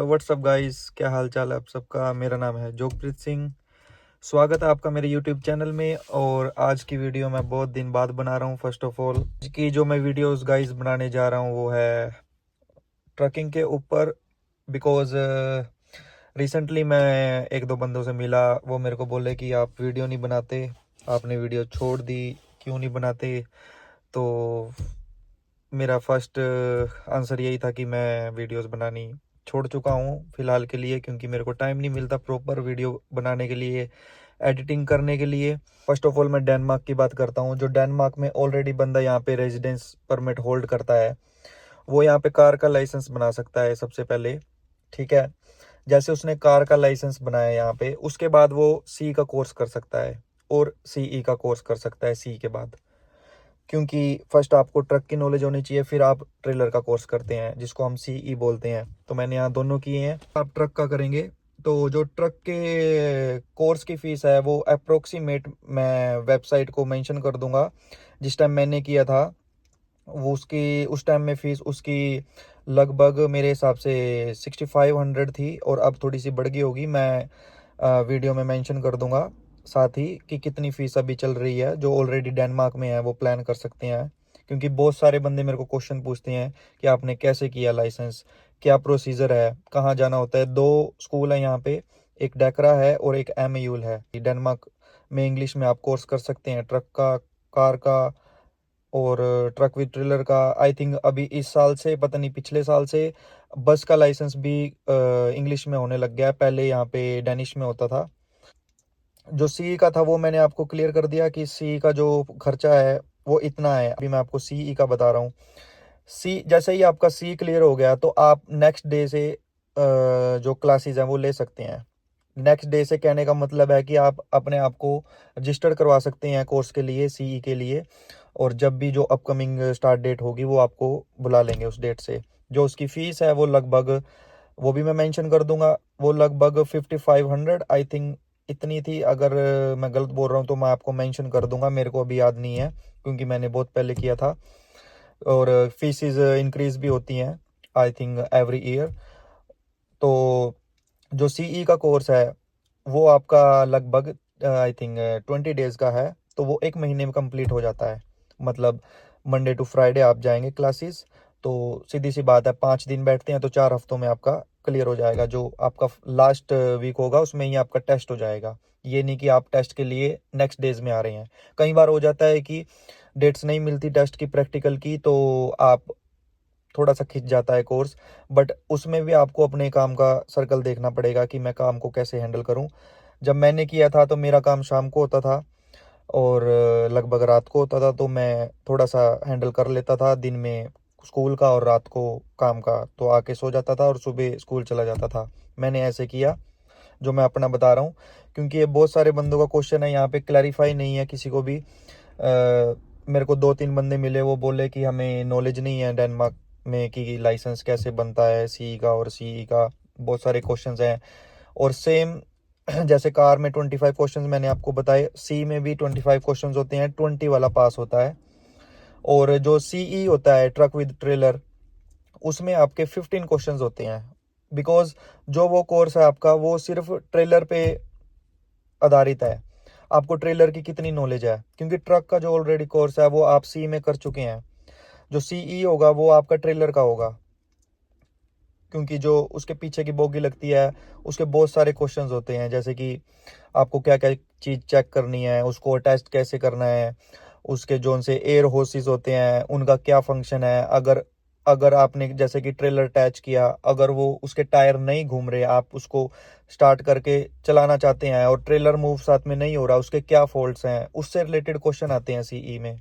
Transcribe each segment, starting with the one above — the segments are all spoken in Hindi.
व्हाट्सअप गाइस, क्या हाल चाल है आप सबका। मेरा नाम है जोगप्रीत सिंह। स्वागत है आपका मेरे यूट्यूब चैनल में। और आज की वीडियो मैं बहुत दिन बाद बना रहा हूँ। फर्स्ट ऑफ ऑल की जो मैं वीडियोस गाइस बनाने जा रहा हूँ वो है ट्रकिंग के ऊपर। बिकॉज रिसेंटली मैं एक दो बंदों से मिला, वो मेरे को बोले कि आप वीडियो नहीं बनाते, आपने वीडियो छोड़ दी, क्यों नहीं बनाते। तो मेरा फर्स्ट आंसर यही था कि मैं वीडियोस बनानी छोड़ चुका हूँ फ़िलहाल के लिए, क्योंकि मेरे को टाइम नहीं मिलता प्रॉपर वीडियो बनाने के लिए, एडिटिंग करने के लिए। फर्स्ट ऑफ ऑल मैं डेनमार्क की बात करता हूँ। जो डेनमार्क में ऑलरेडी बंदा यहाँ पे रेजिडेंस परमिट होल्ड करता है, वो यहाँ पे कार का लाइसेंस बना सकता है सबसे पहले। ठीक है, जैसे उसने कार का लाइसेंस बनाया यहाँ पे, उसके बाद वो सी का कोर्स कर सकता है और सीई का कोर्स कर सकता है सी के बाद। क्योंकि फर्स्ट आपको ट्रक की नॉलेज होनी चाहिए, फिर आप ट्रेलर का कोर्स करते हैं जिसको हम सीई बोलते हैं। तो मैंने यहाँ दोनों किए हैं। आप ट्रक का करेंगे तो जो ट्रक के कोर्स की फ़ीस है वो अप्रोक्सीमेट मैं वेबसाइट को मेंशन कर दूंगा। जिस टाइम मैंने किया था वो उसकी उस टाइम में फ़ीस उसकी लगभग मेरे हिसाब से 6500 थी, और अब थोड़ी सी बढ़ गई होगी। मैं वीडियो में मेंशन कर दूंगा साथ ही कि कितनी फ़ीस अभी चल रही है। जो ऑलरेडी डेनमार्क में है वो प्लान कर सकते हैं, क्योंकि बहुत सारे बंदे मेरे को क्वेश्चन पूछते हैं कि आपने कैसे किया लाइसेंस, क्या प्रोसीजर है, कहाँ जाना होता है। दो स्कूल है यहाँ पे, एक डेकरा है और एक एमयूल है। डेनमार्क में इंग्लिश में आप कोर्स कर सकते हैं ट्रक का, कार का और ट्रक विद ट्रेलर का। आई थिंक अभी इस साल से, पता नहीं पिछले साल से, बस का लाइसेंस भी इंग्लिश में होने लग गया है। पहले यहाँ पे डेनिश में होता था। जो सी का था वो मैंने आपको क्लियर कर दिया कि सी का जो खर्चा है वो इतना है। अभी मैं आपको सीई का बता रहा हूँ। सी जैसे ही आपका सी क्लियर हो गया तो आप नेक्स्ट डे से जो क्लासेस हैं वो ले सकते हैं। नेक्स्ट डे से कहने का मतलब है कि आप अपने आप को रजिस्टर करवा सकते हैं कोर्स के लिए, सीई के लिए। और जब भी जो अपकमिंग स्टार्ट डेट होगी वो आपको बुला लेंगे उस डेट से। जो उसकी फ़ीस है वो लगभग, वो भी मैं मेंशन कर दूंगा, वो लगभग 5500 आई थिंक इतनी थी। अगर मैं गलत बोल रहा हूँ तो मैं आपको मेंशन कर दूंगा, मेरे को अभी याद नहीं है क्योंकि मैंने बहुत पहले किया था। और फीसिस इंक्रीज भी होती हैं आई थिंक एवरी ईयर। तो जो सीई का कोर्स है वो आपका लगभग आई थिंक 20 डेज का है, तो वो एक महीने में कंप्लीट हो जाता है। मतलब मंडे टू फ्राइडे आप जाएंगे क्लासेस, तो सीधी सी बात है 5 दिन बैठते हैं तो 4 हफ्तों में आपका क्लियर हो जाएगा। जो आपका लास्ट वीक होगा उसमें ही आपका टेस्ट हो जाएगा। ये नहीं कि आप टेस्ट के लिए नेक्स्ट डेज में आ रहे हैं। कई बार हो जाता है कि डेट्स नहीं मिलती टेस्ट की, प्रैक्टिकल की, तो आप थोड़ा सा खिंच जाता है कोर्स। बट उसमें भी आपको अपने काम का सर्कल देखना पड़ेगा कि मैं काम को कैसे हैंडल करूं। जब मैंने किया था तो मेरा काम शाम को होता था और लगभग रात को होता था, तो मैं थोड़ा सा हैंडल कर लेता था। दिन में स्कूल का और रात को काम का, तो आके सो जाता था और सुबह स्कूल चला जाता था। मैंने ऐसे किया, जो मैं अपना बता रहा हूँ। क्योंकि ये बहुत सारे बंदों का क्वेश्चन है, यहाँ पे क्लैरिफाई नहीं है किसी को भी। मेरे को 2-3 बंदे मिले, वो बोले कि हमें नॉलेज नहीं है डेनमार्क में कि लाइसेंस कैसे बनता है सी का और सीई का। बहुत सारे क्वेश्चंस हैं। और सेम जैसे कार में 25 क्वेश्चंस मैंने आपको बताए, सी में भी 25 क्वेश्चंस होते हैं, 20 वाला पास होता है। और जो सीई होता है ट्रक विद ट्रेलर, उसमें आपके 15 क्वेश्चंस होते हैं। बिकॉज जो वो कोर्स है आपका वो सिर्फ ट्रेलर पे आधारित है। आपको ट्रेलर की कितनी नॉलेज है, क्योंकि ट्रक का जो ऑलरेडी कोर्स है वो आप सी में कर चुके हैं। जो सीई होगा वो आपका ट्रेलर का होगा, क्योंकि जो उसके पीछे की बोगी लगती है उसके बहुत सारे क्वेश्चंस होते हैं। जैसे कि आपको क्या क्या चीज़ चेक करनी है, उसको टेस्ट कैसे करना है, उसके जोन से एयर होसिस होते हैं उनका क्या फंक्शन है। अगर अगर आपने जैसे कि ट्रेलर अटैच किया, अगर वो उसके टायर नहीं घूम रहे, आप उसको स्टार्ट करके चलाना चाहते हैं और ट्रेलर मूव साथ में नहीं हो रहा, उसके क्या फॉल्ट्स हैं, उससे रिलेटेड क्वेश्चन आते हैं सीई में।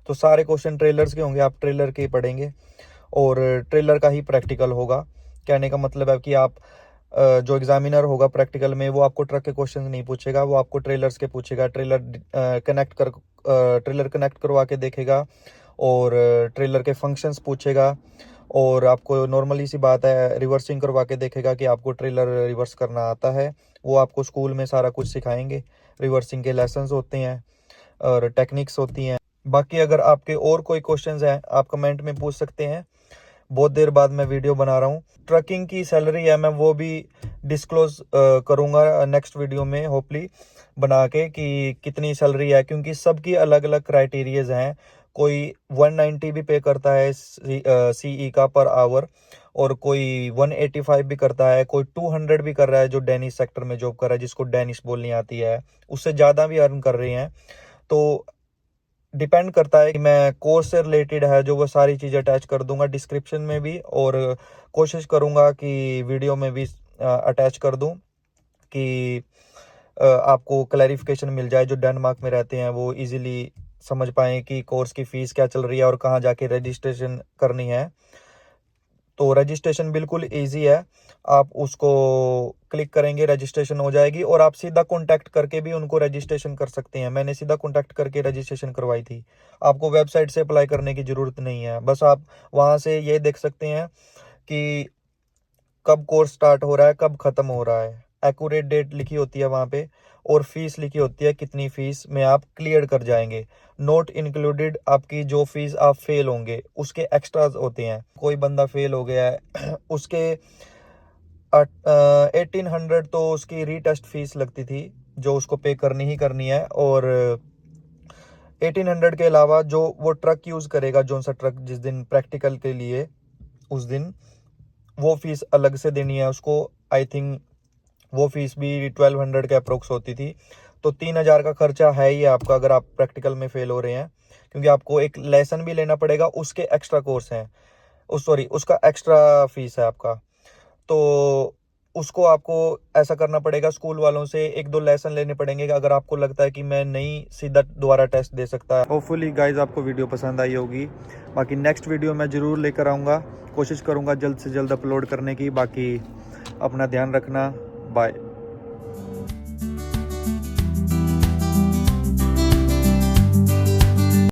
तो सारे क्वेश्चन ट्रेलर्स के होंगे, आप ट्रेलर के पढ़ेंगे और ट्रेलर का ही प्रैक्टिकल होगा। कहने का मतलब है कि आप जो एग्जामिनर होगा प्रैक्टिकल में वो आपको ट्रक के क्वेश्चन नहीं पूछेगा, वो आपको ट्रेलर्स के पूछेगा। ट्रेलर कनेक्ट करवा के देखेगा और ट्रेलर के फंक्शंस पूछेगा। और आपको नॉर्मली सी बात है रिवर्सिंग करवा के देखेगा कि आपको ट्रेलर रिवर्स करना आता है। वो आपको स्कूल में सारा कुछ सिखाएंगे। रिवर्सिंग के लेसन्स होते हैं और टेक्निक्स होती हैं। बाकी अगर आपके और कोई क्वेश्चंस हैं आप कमेंट में पूछ सकते हैं। बहुत देर बाद मैं वीडियो बना रहा हूँ। ट्रकिंग की सैलरी है, मैं वो भी डिस्क्लोज करूँगा नेक्स्ट वीडियो में होपली बना के कि कितनी सैलरी है, क्योंकि सबकी अलग अलग क्राइटेरियाज हैं। कोई 190 भी पे करता है सीई का पर आवर, और कोई 185 भी करता है, कोई 200 भी कर रहा है जो डेनिश सेक्टर में जॉब कर रहा है, जिसको डेनिश बोलनी आती है, उससे ज़्यादा भी अर्न कर रहे हैं। तो डिपेंड करता है कि मैं कोर्स से रिलेटेड है जो वो सारी चीज़ें अटैच कर दूंगा डिस्क्रिप्शन में भी, और कोशिश करूंगा कि वीडियो में भी अटैच कर दूं कि आपको क्लैरिफिकेशन मिल जाए। जो डेनमार्क में रहते हैं वो इजीली समझ पाएँ कि कोर्स की फ़ीस क्या चल रही है और कहाँ जाके रजिस्ट्रेशन करनी है। तो रजिस्ट्रेशन बिल्कुल इजी है, आप उसको क्लिक करेंगे, रजिस्ट्रेशन हो जाएगी, और आप सीधा कांटेक्ट करके भी उनको रजिस्ट्रेशन कर सकते हैं। मैंने सीधा कांटेक्ट करके रजिस्ट्रेशन करवाई थी। आपको वेबसाइट से अप्लाई करने की ज़रूरत नहीं है, बस आप वहाँ से ये देख सकते हैं कि कब कोर्स स्टार्ट हो रहा है, कब ख़त्म हो रहा है, एक्यूरेट डेट लिखी होती है वहाँ पे, और फीस लिखी होती है कितनी फ़ीस में आप क्लियर कर जाएंगे। नोट इंक्लूडेड, आपकी जो फीस आप फेल होंगे उसके एक्स्ट्राज होते हैं। कोई बंदा फेल हो गया है उसके 1800 तो उसकी रीटेस्ट फीस लगती थी जो उसको पे करनी ही करनी है, और 1800 के अलावा जो वो ट्रक यूज़ करेगा, जो सा ट्रक जिस दिन प्रैक्टिकल के लिए, उस दिन वो फीस अलग से देनी है उसको। आई थिंक वो फीस भी 1200 के अप्रोक्स होती थी। तो 3000 का खर्चा है ही आपका अगर आप प्रैक्टिकल में फेल हो रहे हैं, क्योंकि आपको एक लेसन भी लेना पड़ेगा, उसके एक्स्ट्रा कोर्स हैं, उसका एक्स्ट्रा फीस है आपका। तो उसको आपको ऐसा करना पड़ेगा, स्कूल वालों से 1-2 लेसन लेने पड़ेंगे अगर आपको लगता है कि मैं नहीं सीधा दोबारा टेस्ट दे सकता। होपफुली गाइज आपको वीडियो पसंद आई होगी। बाकी नेक्स्ट वीडियो मैं ज़रूर लेकर आऊँगा, कोशिश करूँगा जल्द से जल्द अपलोड करने की। बाकी अपना ध्यान रखना, बाय।